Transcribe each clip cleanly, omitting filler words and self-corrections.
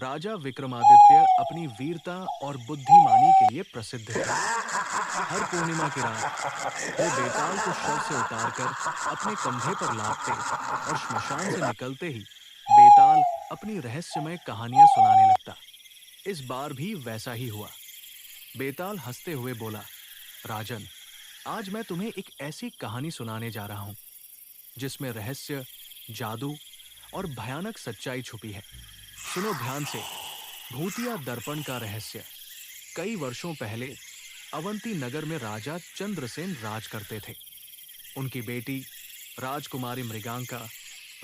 राजा विक्रमादित्य अपनी वीरता और बुद्धिमानी के लिए प्रसिद्ध थे। हर पूर्णिमा की रात वो बेताल को शव से उतारकर अपने कंधे पर लादते और श्मशान से निकलते ही बेताल अपनी रहस्यमय कहानियां सुनाने लगता। इस बार भी वैसा ही हुआ। बेताल हंसते हुए बोला, राजन, आज मैं तुम्हें एक ऐसी कहानी सुनाने जा रहा हूं जिसमें रहस्य, जादू और भयानक सच्चाई छुपी है। सुनो ध्यान से। भूतिया दर्पण का रहस्य। कई वर्षों पहले अवंती नगर में राजा चंद्रसेन राज करते थे। उनकी बेटी राजकुमारी मृगांका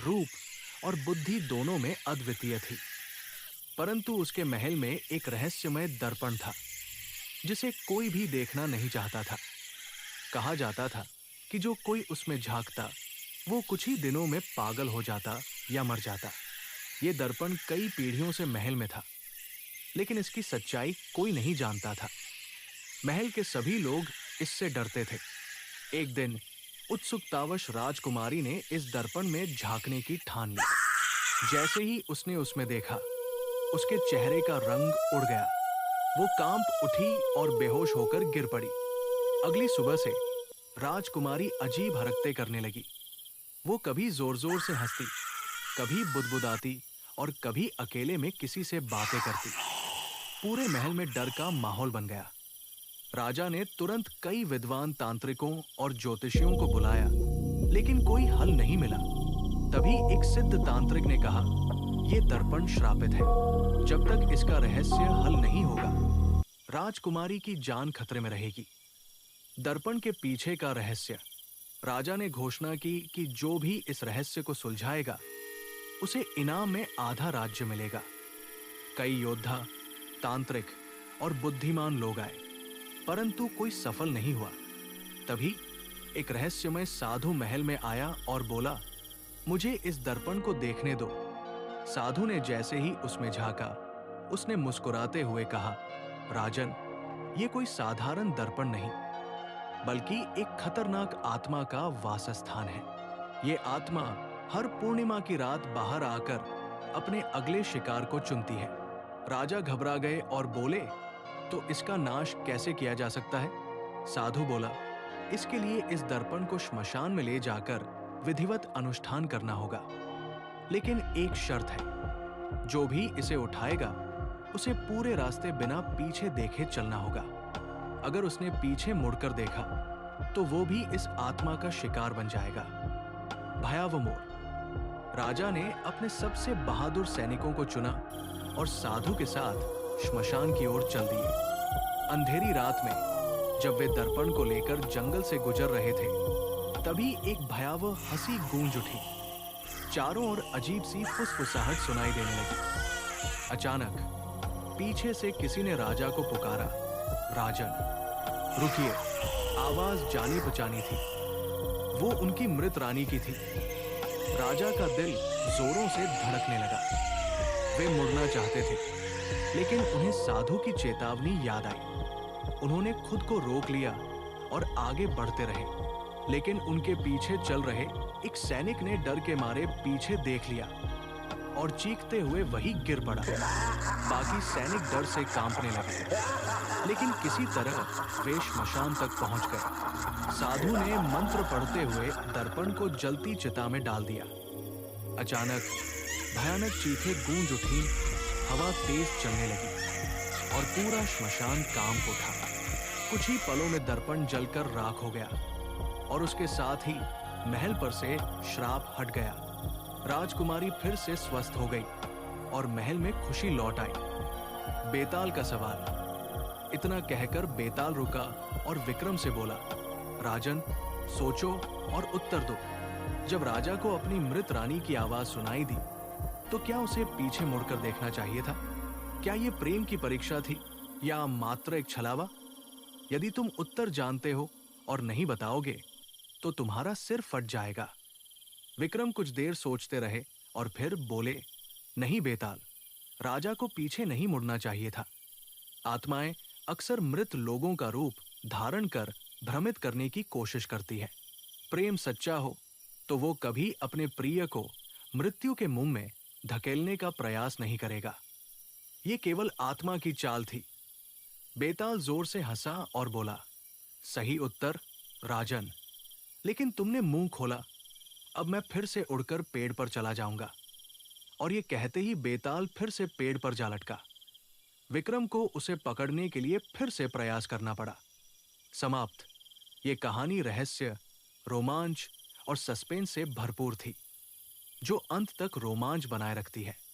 रूप और बुद्धि दोनों में अद्वितीय थी। परंतु उसके महल में एक रहस्यमय दर्पण था जिसे कोई भी देखना नहीं चाहता था। कहा जाता था कि जो कोई उसमें झांकता वो कुछ ही दिनों में पागल हो जाता या मर जाता। ये दर्पण कई पीढ़ियों से महल में था, लेकिन इसकी सच्चाई कोई नहीं जानता था। महल के सभी लोग इससे डरते थे। एक दिन उत्सुकतावश राजकुमारी ने इस दर्पण में झांकने की ठान ली। जैसे ही उसने उसमें देखा, उसके चेहरे का रंग उड़ गया। वो कांप उठी और बेहोश होकर गिर पड़ी। अगली सुबह से राजकुमारी अजीब हरकतें करने लगी। वो कभी जोर जोर से हंसती, कभी बुदबुदाती और कभी अकेले में किसी से बातें करती। पूरे महल में डर का माहौल बन गया। राजा ने तुरंत कई विद्वान तांत्रिकों और ज्योतिषियों को बुलाया, लेकिन कोई हल नहीं मिला। तभी एक सिद्ध तांत्रिक ने कहा, यह दर्पण श्रापित है। जब तक इसका रहस्य हल नहीं होगा, राजकुमारी की जान खतरे में रहेगी। दर्पण के पीछे का रहस्य। राजा ने घोषणा की कि जो भी इस रहस्य को सुलझाएगा उसे इनाम में आधा राज्य मिलेगा। कई योद्धा, तांत्रिक और बुद्धिमान लोग आए, परंतु कोई सफल नहीं हुआ। तभी एक रहस्यमय साधु महल में आया और बोला, मुझे इस दर्पण को देखने दो। साधु ने जैसे ही उसमें झांका, उसने मुस्कुराते हुए कहा, राजन, ये कोई साधारण दर्पण नहीं, बल्कि एक खतरनाक आत्मा का वासस्थान है। ये आत्मा हर पूर्णिमा की रात बाहर आकर अपने अगले शिकार को चुनती है। राजा घबरा गए और बोले, तो इसका नाश कैसे किया जा सकता है? साधु बोला, इसके लिए इस दर्पण को श्मशान में ले जाकर विधिवत अनुष्ठान करना होगा। लेकिन एक शर्त है, जो भी इसे उठाएगा उसे पूरे रास्ते बिना पीछे देखे चलना होगा। अगर उसने पीछे मुड़कर देखा तो वो भी इस आत्मा का शिकार बन जाएगा। भयावह मोर। राजा ने अपने सबसे बहादुर सैनिकों को चुना और साधु के साथ श्मशान की ओर चल दिए। अंधेरी रात में जब वे दर्पण को लेकर जंगल से गुजर रहे थे, तभी एक भयावह हंसी गूंज उठी। चारों ओर अजीब सी फुसफुसाहट सुनाई देने लगी। अचानक पीछे से किसी ने राजा को पुकारा, राजन, रुकिए। आवाज जानी पहचानी थी। वो उनकी मृत रानी की थी। राजा का दिल जोरों से धड़कने लगा। वे मुड़ना चाहते थे, लेकिन उन्हें साधु की चेतावनी याद आई। उन्होंने खुद को रोक लिया और आगे बढ़ते रहे, लेकिन उनके पीछे चल रहे एक सैनिक ने डर के मारे पीछे देख लिया और चीखते हुए वहीं गिर पड़ा। बाकी सैनिक डर से कांपने लगे, लेकिन किसी तरह वे श्मशान तक पहुंच गए। साधु ने मंत्र पढ़ते हुए दर्पण को जलती चिता में डाल दिया। अचानक भयानक चीखें गूंज उठी, हवा तेज चलने लगी और पूरा श्मशान कांप उठा। कुछ ही पलों में दर्पण जलकर राख हो गया और उसके साथ ही महल पर से श्राप हट गया। राजकुमारी फिर से स्वस्थ हो गई और महल में खुशी लौट आई। बेताल का सवाल। इतना कहकर बेताल रुका और विक्रम से बोला, राजन, सोचो और उत्तर दो। जब राजा को अपनी मृत रानी की आवाज सुनाई दी, तो क्या उसे पीछे मुड़कर देखना चाहिए था? क्या ये प्रेम की परीक्षा थी या मात्र एक छलावा? यदि तुम उत्तर जानते हो और नहीं बताओगे, तो तुम्हारा सिर फट जाएगा। विक्रम कुछ देर सोचते रहे और फिर बोले, नहीं बेताल, राजा को पीछे नहीं मुड़ना चाहिए था। आत्माएं अक्सर मृत लोगों का रूप धारण कर भ्रमित करने की कोशिश करती है। प्रेम सच्चा हो तो वो कभी अपने प्रिय को मृत्यु के मुंह में धकेलने का प्रयास नहीं करेगा। ये केवल आत्मा की चाल थी। बेताल जोर से हंसा और बोला, सही उत्तर राजन, लेकिन तुमने मुंह खोला। अब मैं फिर से उड़कर पेड़ पर चला जाऊंगा। और ये कहते ही बेताल फिर से पेड़ पर जा लटका। विक्रम को उसे पकड़ने के लिए फिर से प्रयास करना पड़ा। समाप्त। ये कहानी रहस्य, रोमांच और सस्पेंस से भरपूर थी, जो अंत तक रोमांच बनाए रखती है।